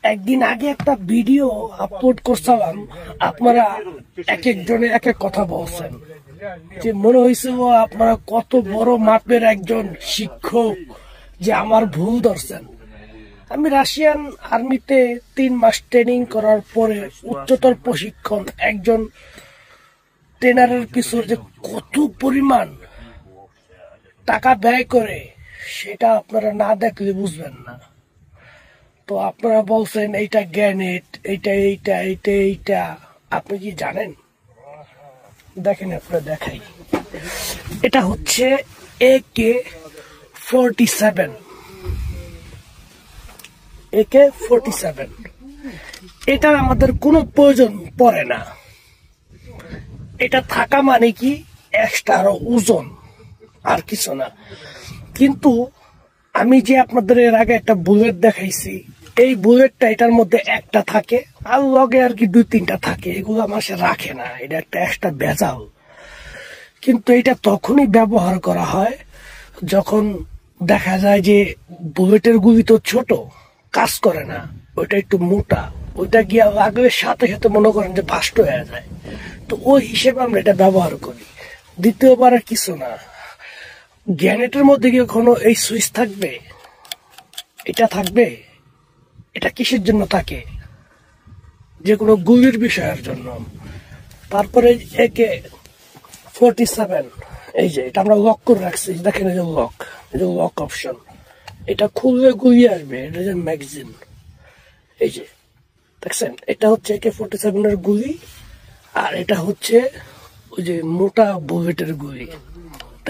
একদিন আগে একটা ভিডিও আপলোড করছিলাম, আপনারা এক একজনে এক এক কথা বলছেন, যে মনে হয়েছে আপনারা কত বড় মাপের একজন শিক্ষক যে আমার ভুল ধরছেন। আমি রাশিয়ান আর্মিতে 3 মাস ট্রেনিং করার পরে উচ্চতর প্রশিক্ষণ, একজন ট্রেনারের পিছনে যে কত পরিমাণ টাকা ব্যয় করে সেটা আপনারা না দেখলে বুঝবেন না। তো আপনারা বলছেন এইটা গ্রেনেড, এইটা এইটা এইটা এইটা, আপনি কি জানেন? দেখেন আপনারা দেখাই, এটা হচ্ছে AK-47। AK-47 এটার আমাদের কোনো প্রয়োজন পড়ে না। এটা থাকা মানে কি এক্সট্রা আরো ওজন, আর কিছু না। কিন্তু আমি যে আপনাদের এর আগে একটা বুলেট দেখাইছি, এই বুলেটটা এটার মধ্যে একটা থাকে, আর লগে আর কি 2-3টা থাকে, এগুলো মাসে রাখে না, এটা একটা এক্সট্রা ভেজাল। কিন্তু এটা তখনই ব্যবহার করা হয় যখন দেখা যায় যে বুলেটের গুলি তো ছোট, কাজ করে না, ওইটা একটু মোটা, ওইটা গিয়া লাগলে সাথে সাথে মনে করেন যে ভাষ্ট হয়ে যায়। তো ওই হিসেবে আমরা এটা ব্যবহার করি। দ্বিতীয়বার আর কিছু না। গ্রেনেডের মধ্যে কি কোনো এই সুইচ থাকবে? এটা থাকবে? এটা কিসের জন্য থাকে? যে কোনো গুলির বিষয়ের জন্য। তারপরে AK-47, এই যে এটা আমরা লক করে রাখছি, দেখেন এই যে লক, এই যে লক অপশন, এটা খুললে গুলি আসবে, এটা যে ম্যাগাজিন, এই যে দেখছেন, এটা হচ্ছে AK-47 এর গুলি, আর এটা হচ্ছে ওই যে মোটা বুলেটের গুলি।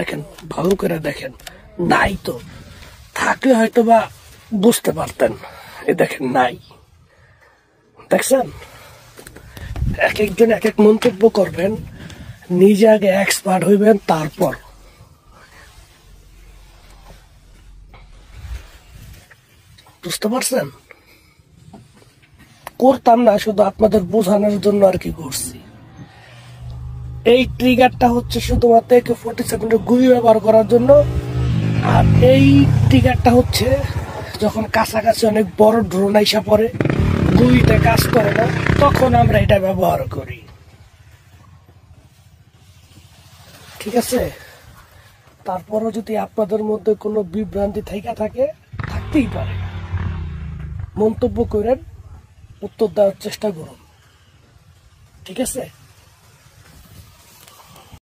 দেখেন ভালো করে দেখেন, নাই তো, থাকলে হয়তো বা বুঝতে পারতেন। এ দেখেন নাই, দেখছেন? এক একজন এক এক মন্তব্য করবেন, নিজে আগে এক্সপার্ট হইবেন, তারপর। বুঝতে পারছেন? করতাম না, শুধু আপনাদের বোঝানোর জন্য আর কি করছি। এই ট্রিগারটা হচ্ছে শুধুমাত্র AK-47 গুলি ব্যবহার করার জন্য, আর এই ট্রিগারটা হচ্ছে যখন কাছাকাছি অনেক বড় ড্রোন আইসা পড়ে, গুলিটা কাজ করে না, তখন আমরা এটা ব্যবহার করি। ঠিক আছে? তারপরও যদি আপনাদের মধ্যে কোনো বিভ্রান্তি থাকে, থাকতেই পারে, মন্তব্য করেন, উত্তর দেওয়ার চেষ্টা করুন। ঠিক আছে?